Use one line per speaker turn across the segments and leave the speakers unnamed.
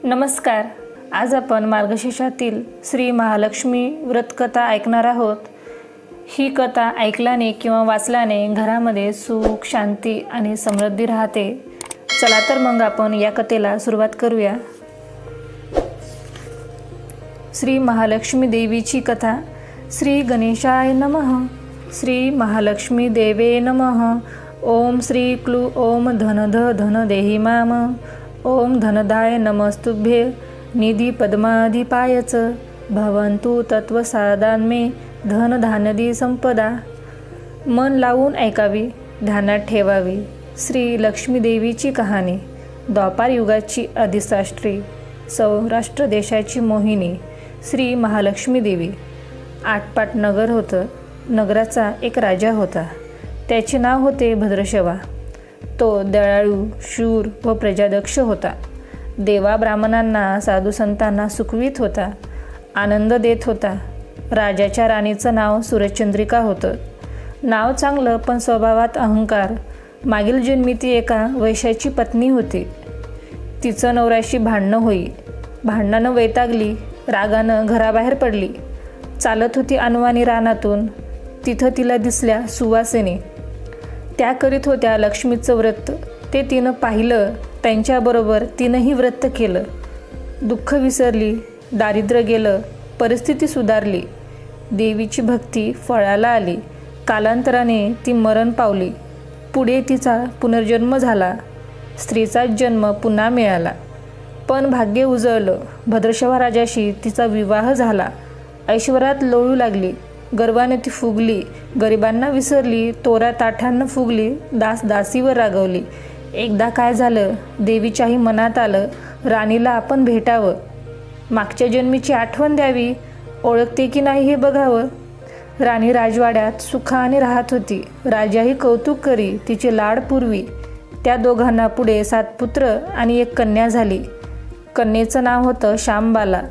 नमस्कार. आज आपण मार्गशीर्षातील श्री महालक्ष्मी व्रतकथा ऐकणार आहोत. ही कथा ऐकल्याने किंवा वाचल्याने घरामध्ये सुख, शांती आणि समृद्धी राहते. चला तर मग आपण या कथेला सुरुवात करूया. श्री महालक्ष्मी देवीची कथा. श्री गणेशाय नमः. श्री महालक्ष्मी देवे नमः. ओम श्री क्लू ओम धनध धन देहि माम. ओम धनदाय नमस्तुभ्ये निधी पद्माधिपायच. भवन्तु तत्वसादान मे धनधान्यदी संपदा. मन लावून ऐकावी, ध्यानात ठेवावी. श्री लक्ष्मी देवीची कहाणी. द्वापार युगाची अधिष्ठात्री, सौराष्ट्र देशाची मोहिनी श्री महालक्ष्मी देवी. आटपाट नगर होतं. नगराचा एक राजा होता. त्याचे नाव होते भद्रशवा. तो दयाळू, शूर व प्रजादक्ष होता. देवा ब्राह्मणांना, साधू संतांना सुखवीत होता, आनंद देत होता. राजाच्या राणीचं नाव सूर्यचंद्रिका होतं. नाव चांगलं, पण स्वभावात अहंकार. मागील जन्मी ती एका वैश्याची पत्नी होती. तिचं नवऱ्याशी भांडणं होई. भांडणानं वैतागली, रागानं घराबाहेर पडली. चालत होती अनवाणी रानातून. तिथं तिला दिसल्या सुवासिनी. त्या करीत होत्या लक्ष्मीचं व्रत. ते तिनं पाहिलं. त्यांच्याबरोबर तिनंही व्रत केलं. दुःख विसरली, दारिद्र्य गेलं, परिस्थिती सुधारली. देवीची भक्ती फळाला आली. कालांतराने ती मरण पावली. पुढे तिचा पुनर्जन्म झाला. स्त्रीचाच जन्म पुन्हा मिळाला. पण भाग्य उजळलं. भद्रशवा राजाशी तिचा विवाह झाला. ऐश्वर्यात लोळू लागली. गर्वाने ती फुगली. गरिबांना विसरली. तोऱ्या ताठांना फुगली. दास दासीवर रागवली. एकदा काय झालं, देवीच्याही मनात आलं, राणीला आपण भेटावं, मागच्या जन्मीची आठवण द्यावी, ओळखते की नाही हे बघावं. राणी राजवाड्यात सुखाने राहत होती. राजाही कौतुक करी, तिचे लाड पुरवी. त्या दोघांना पुढे 7 पुत्र आणि 1 कन्या झाली. कन्येचं नाव होतं श्यामबाला.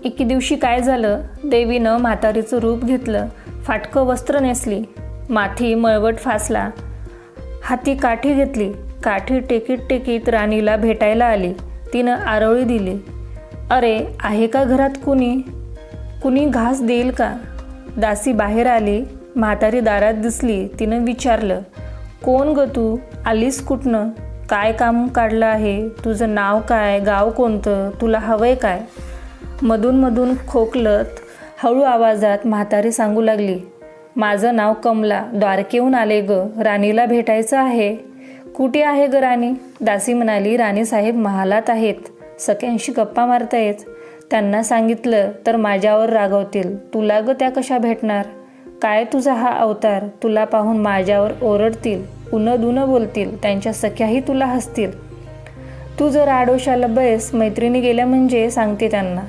एके दिवशी काय झालं, देवीनं म्हातारीचं रूप घेतलं. फाटकं वस्त्र नेसली, माथी मळवट फासला, हाती काठी घेतली. काठी टेकीत टेकीत राणीला भेटायला आली. तिनं आरोळी दिली. अरे, आहे का घरात कुणी घास देईल का? दासी बाहेर आली. म्हातारी दारात दिसली. तिनं विचारलं, कोण ग तू? आलीस कुठनं? काय काम काढलं आहे? तुझं नाव काय? गाव कोणतं? तुला हवंय काय? मधून खोकलत हळू आवाजात म्हातारी सांगू लागली, माझं नाव कमला, द्वारकेहून आले ग, राणीला भेटायचं आहे. कुठे आहे ग राणी? दासी म्हणाली, राणीसाहेब महालात आहेत, सगळ्यांशी गप्पा मारतायत. त्यांना सांगितलं तर माझ्यावर रागवतील. तुला ग त्या कशा भेटणार? काय तुझा हा अवतार? तुला पाहून माझ्यावर ओरडतील, उनं बोलतील. त्यांच्या सख्याही तुला हसतील. तू जर आडोशाला बैस, मैत्रिणी गेल्या म्हणजे सांगते त्यांना.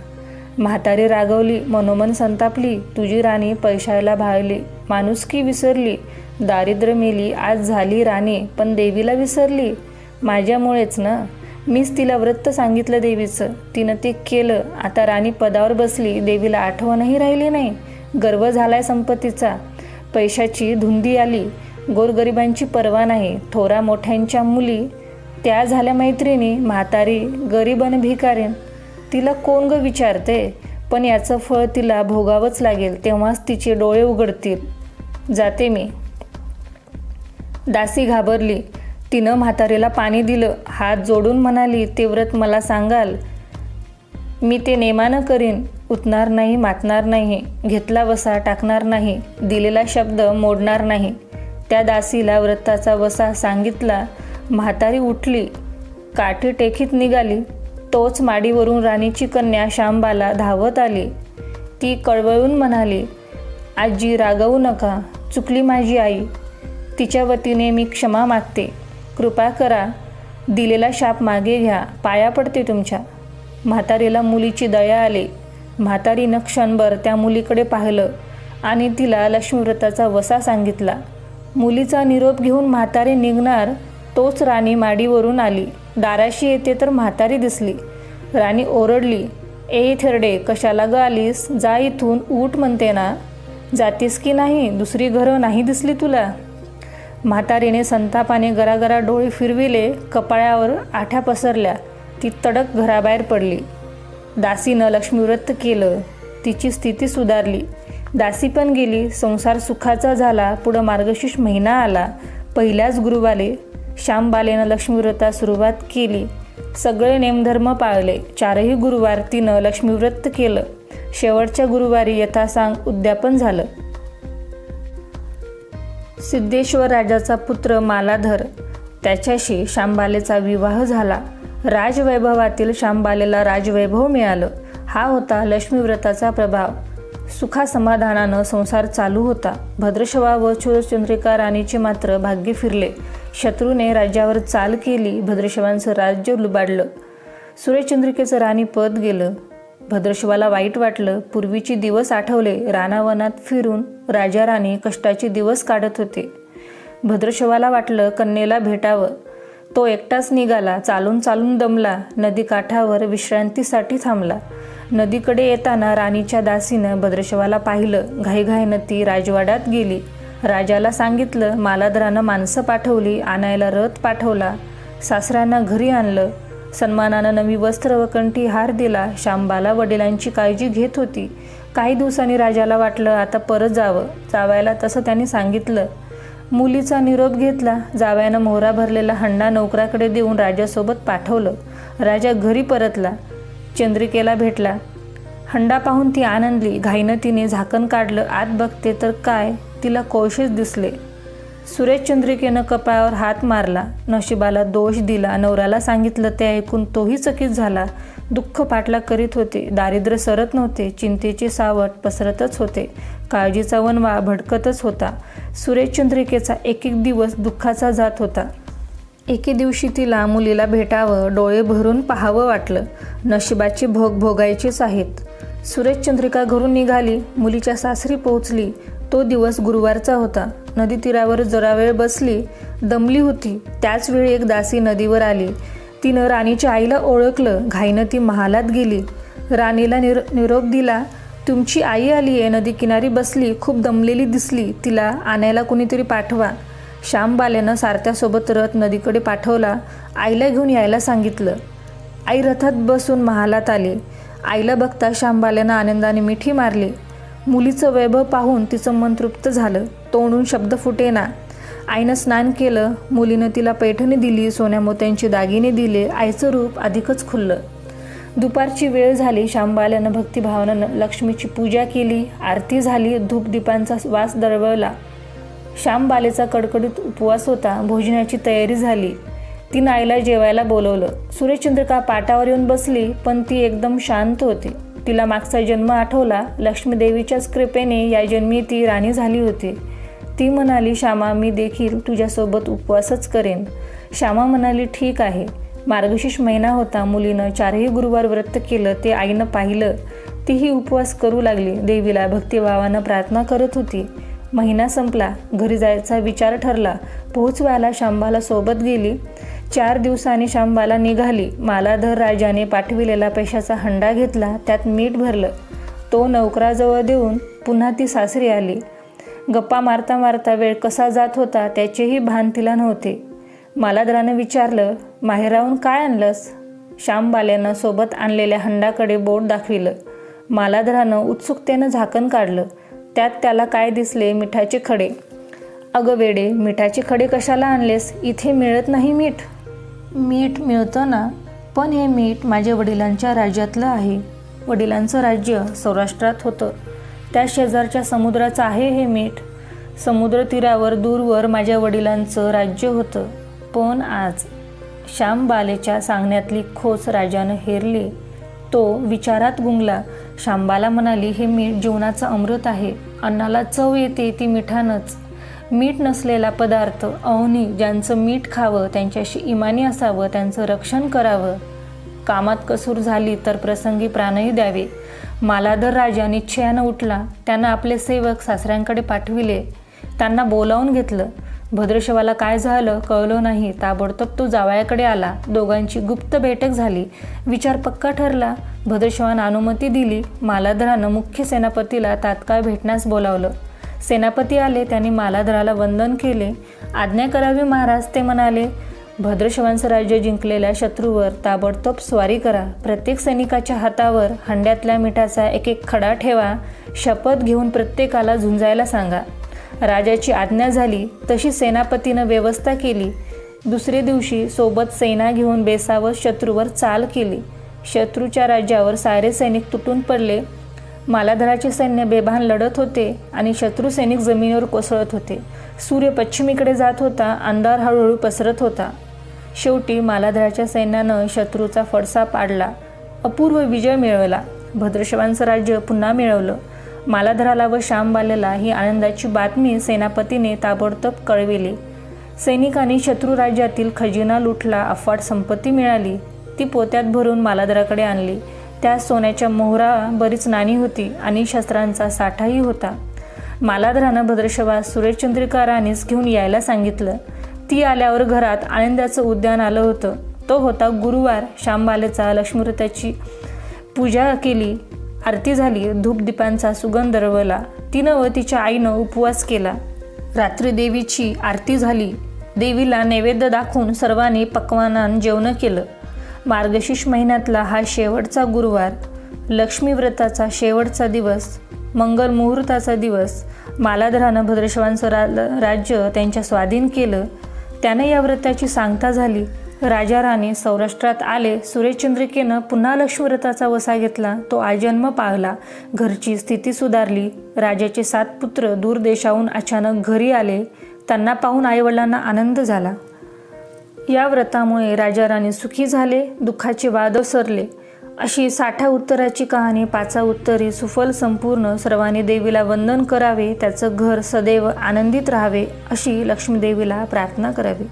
म्हातारी रागवली, मनोमन संतापली. तुझी राणी पैशाला भाळली, माणुसकी विसरली, दारिद्र्य मेली. आज झाली राणी, पण देवीला विसरली. माझ्यामुळेच ना. मीच तिला व्रत सांगितलं देवीचं, तिनं ते केलं. आता राणी पदावर बसली, देवीला आठवणही राहिली नाही. गर्व झालाय संपत्तीचा, पैशाची धुंदी आली. गोरगरिबांची पर्वा नाही. थोरा मोठ्यांच्या मुली त्या झाल्या मैत्रिणी. म्हातारी गरीब आणि भिकारीन. तिला कोण ग विचारते? पण याचं फळ तिला भोगावंच लागेल. तेव्हाच तिचे डोळे उघडतील. जाते मी. दासी घाबरली. तिनं म्हातारीला पाणी दिलं. हात जोडून म्हणाली, ते व्रत मला सांगाल, मी ते नेमानं करीन. उतणार नाही, मातणार नाही, घेतला वसा टाकणार नाही, दिलेला शब्द मोडणार नाही. त्या दासीला व्रताचा वसा सांगितला. म्हातारी उठली, काठी टेकीत निघाली. तोच माडीवरून राणीची कन्या श्यामबाला धावत आली. ती कळवळून म्हणाली, आजी रागवू नका, चुकली माझी आई. तिच्या वतीने मी क्षमा मागते. कृपा करा, दिलेला शाप मागे घ्या, पाया पडते तुमच्या. म्हातारीला मुलीची दया आली. म्हातारीनं क्षणभर त्या मुलीकडे पाहिलं आणि तिला लक्ष्मीव्रताचा वसा सांगितला. मुलीचा निरोप घेऊन म्हातारी निघणार, तोच राणी माडीवरून आली. दाराशी येते तर म्हातारी दिसली. राणी ओरडली, ए थेरडे, कशाला ग आलीस? जा इथून, उठ म्हणते ना. जातीस की नाही? दुसरी घरं नाही दिसली तुला? म्हातारीने संतापाने गरागरा डोळे फिरविले. कपाळावर आठ्या पसरल्या. ती तडक घराबाहेर पडली. दासीनं लक्ष्मीव्रत केलं. तिची स्थिती सुधारली. दासी पण गेली. संसार सुखाचा झाला. पुढं मार्गशीर्ष महिना आला. पहिल्याच गुरुवारी श्यामबालेनं लक्ष्मीव्रतात सुरुवात केली. सगळे नेमधर्म पाळले. 4ही गुरुवार तिनं लक्ष्मीव्रत केलं. शेवटच्या गुरुवारी यथासांग उद्यापन झालं. सिद्धेश्वर राजाचा पुत्र मालाधर, त्याच्याशी श्यामबालेचा विवाह झाला. राजवैभवातील श्यामबालेला राजवैभव मिळालं. हा होता लक्ष्मीव्रताचा प्रभाव. सुखासमाधानानं संसार चालू होता. भद्रशवा व सूर्यचंद्रिका राणीचे मात्र भाग्य फिरले. शत्रूने राज्यावर चाल केली. भद्रशवांचं राज्य लुबाडलं. सूर्यचंद्रिकेचं राणीपद गेलं. भद्रशवाला वाईट वाटलं. पूर्वीचे दिवस आठवले. रानावनात फिरून राजा राणी कष्टाचे दिवस काढत होते. भद्रशवाला वाटलं कन्येला भेटावं. तो एकटाच निघाला. चालून चालून दमला. नदीकाठावर विश्रांतीसाठी थांबला. नदीकडे येताना राणीच्या दासीनं भद्रशवाला पाहिलं. घाईघाईनं ती राजवाड्यात गेली. राजाला सांगितलं. मालाधरानं माणसं पाठवली. आणायला रथ पाठवला. सासऱ्यांना घरी आणलं. सन्मानानं नवी वस्त्र व कंठी हार दिला. श्यामबाला वडिलांची काळजी घेत होती. काही दिवसांनी राजाला वाटलं आता परत जावं. जावयाला तसं त्यांनी सांगितलं. मुलीचा निरोप घेतला. जावयानं मोहरा भरलेला हंडा नोकराकडे देऊन राजासोबत पाठवलं. राजा घरी परतला. चंद्रिकेला भेटला. हंडा पाहून ती आनंदली. घाईनं तिने झाकण काढलं. आत बघते तर काय, तिला कोळशेच दिसले. सूर्यचंद्रिकेनं कपाळावर हात मारला. नशिबाला दोष दिला. नवऱ्याला सांगितलं. ते ऐकून तोही चकित झाला. दुःख पाठलाग करीत होते. दारिद्र्य सरत नव्हते. चिंतेचे सावट पसरतच होते. काळजीचा वणवा भडकतच होता. सूर्यचंद्रिकेचा एक एक दिवस दुःखाचा जात होता. एके दिवशी तिला मुलीला भेटावं, डोळे भरून पाहावं वाटलं. नशिबाचे भोग भोगायचेच आहेत. सूर्यचंद्रिका घरून निघाली. मुलीच्या सासरी पोहोचली. तो दिवस गुरुवारचा होता. नदी तीरावर जरा वेळ बसली. दमली होती. त्याच वेळी एक दासी नदीवर आली. तिनं राणीच्या आईला ओळखलं. घाईनं ती महालात गेली. राणीला निरोप दिला. तुमची आई आली आहे. नदी किनारी बसली. खूप दमलेली दिसली. तिला आणायला कुणीतरी पाठवा. श्यामबालेनं सारथ्यासोबत रथ नदीकडे पाठवला. आईला घेऊन यायला सांगितलं. आई रथात बसून महालात आली. आईला बघता श्यामबालेनं आनंदाने मिठी मारली. मुलीचं वैभव पाहून तिचं मन तृप्त झालं. तोंडून शब्द फुटेना. आईनं स्नान केलं. मुलीनं तिला पैठणी दिली. सोन्या मोत्यांचे दागिने दिले. आईचं रूप अधिकच खुललं. दुपारची वेळ झाली. श्यामबालेनं भक्तिभावानं लक्ष्मीची पूजा केली. आरती झाली. धूपदीपांचा वास दरवळला. श्यामबालेचा कडकडीत उपवास होता. भोजनाची तयारी झाली. तिनं आईला जेवायला बोलवलं. सूर्यचंद्रिका पाटावर येऊन बसली. पण ती एकदम शांत होती. तिला मागचा जन्म आठवला. लक्ष्मीदेवीच्याच कृपेने या जन्मी ती राणी झाली होती. ती म्हणाली, श्यामा, मी देखील तुझ्यासोबत उपवासच करेन. श्यामा म्हणाली, ठीक आहे. मार्गशीर्ष महिना होता. मुलीनं 4ही गुरुवार व्रत केलं. ते आईनं पाहिलं. तीही उपवास करू लागली. देवीला भक्तिभावानं प्रार्थना करत होती. महिना संपला. घरी जायचा विचार ठरला. पोहोचवायला श्यामबाला सोबत गेली. 4 दिवसांनी श्यामबाला निघाली. मालाधर राजाने पाठविलेला पैशाचा हंडा घेतला. त्यात मीठ भरलं. तो नौकराजवळ देऊन पुन्हा ती सासरी आली. गप्पा मारता मारता वेळ कसा जात होता त्याचेही भान तिला नव्हते. मालाधरानं विचारलं, माहेराहून काय आणलंस? श्यामबालेनं सोबत आणलेल्या हंडाकडे बोट दाखविलं. मालाधरानं उत्सुकतेनं झाकण काढलं. त्यात त्याला काय दिसले? मिठाचे खडे. अगं वेडे, मिठाचे खडे कशाला आणलेस? इथे मिळत नाही मीठ. मीठ मिळतं ना, पण हे मीठ माझ्या वडिलांच्या राज्यातलं आहे. वडिलांचं राज्य सौराष्ट्रात होतं. त्या शेजारच्या समुद्राचं आहे हे मीठ. समुद्र तीरावर दूरवर माझ्या वडिलांचं राज्य होतं. पण आज श्यामबालेच्या सांगण्यातली खोच राजानं हेरली. तो विचारात गुंगला. श्यामबाला म्हणाली, हे मीठ जीवनाचं अमृत आहे. अन्नाला चव येते ती मिठानंच. मीठ नसलेला पदार्थ अवनी. ज्यांचं मीठ खावं त्यांच्याशी इमानी असावं. त्यांचं रक्षण करावं. कामात कसूर झाली तर प्रसंगी प्राणही द्यावे. मालाधर राजा निश्चयानं उठला. त्यानं आपले सेवक सासऱ्यांकडे पाठविले. त्यांना बोलावून घेतलं. भद्रशवाला काय झालं कळलं नाही. ताबडतोब तो जावयाकडे आला. दोघांची गुप्त बैठक झाली. विचार पक्का ठरला. भद्रशवानं अनुमती दिली. मालाधरानं मुख्य सेनापतीला तात्काळ भेटण्यास बोलावलं. सेनापती आले. त्यांनी मालाधराला वंदन केले. आज्ञा करावी महाराज, ते म्हणाले. भद्रश्रवांचं राज्य जिंकलेल्या शत्रूवर ताबडतोब स्वारी करा. प्रत्येक सैनिकाच्या हातावर हंड्यातल्या मिठाचा एक एक खडा ठेवा. शपथ घेऊन प्रत्येकाला झुंजायला सांगा. राजाची आज्ञा झाली तशी सेनापतीनं व्यवस्था केली. दुसरे दिवशी सोबत सेना घेऊन बेसावत शत्रूवर चाल केली. शत्रूच्या राज्यावर सारे सैनिक तुटून पडले. मालाधराचे सैन्य बेभान लढत होते आणि शत्रू सैनिक जमिनीवर कोसळत होते. सूर्य पश्चिमेकडे जात होता. अंधार हळूहळू पसरत होता. शेवटी मालाधराच्या सैन्यानं शत्रूचा फडसा पाडला. अपूर्व विजय मिळवला. भद्रश्रवांचं राज्य पुन्हा मिळवलं. मालाधराला व श्यामबालेला ही आनंदाची बातमी सेनापतीने ताबडतोब कळविली. सैनिकांनी शत्रू राज्यातील खजिना लुटला. अफाट संपत्ती मिळाली. ती पोत्यात भरून मालाधराकडे आणली. त्यात सोन्याच्या मोहरा, बरीच नाणी होती आणि शस्त्रांचा साठाही होता. मालाधरानं भद्रश्रवास सुरेशचंद्रिका राणीस घेऊन यायला सांगितलं. ती आल्यावर घरात आनंदाचं उद्यान आलं होतं. तो होता गुरुवार. श्यामबालेचा लक्ष्मीव्रताची पूजा केली. आरती झाली. धूपदीपांचा सुगंध दरवळला. तिनं व तिच्या आईनं उपवास केला. रात्री देवीची आरती झाली. देवीला नैवेद्य दाखवून सर्वांनी पक्वान्नानं जेवण केलं. मार्गशीर्ष महिन्यातला हा शेवटचा गुरुवार, लक्ष्मीव्रताचा शेवटचा दिवस, मंगल मुहूर्ताचा दिवस. मालाधरानं भद्रश्रवांचं राज्य त्यांच्या स्वाधीन केलं. त्यानं या व्रताची सांगता झाली. राजा राणी सौराष्ट्रात आले. सुरेशचंद्रिकेनं पुन्हा लक्ष्मीव्रताचा वसा घेतला. तो आजन्म पाळला. घरची स्थिती सुधारली. राजाचे 7 पुत्र दूर देशाहून अचानक घरी आले. त्यांना पाहून आईवडिलांना आनंद झाला. या व्रतामुळे राजा राणी सुखी झाले. दुःखाचे वादळ सरले. अशी 60 उत्तराची कहाणी. 5 उत्तरी सुफल संपूर्ण. सर्वांनी देवीला वंदन करावे. त्याचं घर सदैव आनंदित राहावे अशी लक्ष्मीदेवीला प्रार्थना करावी.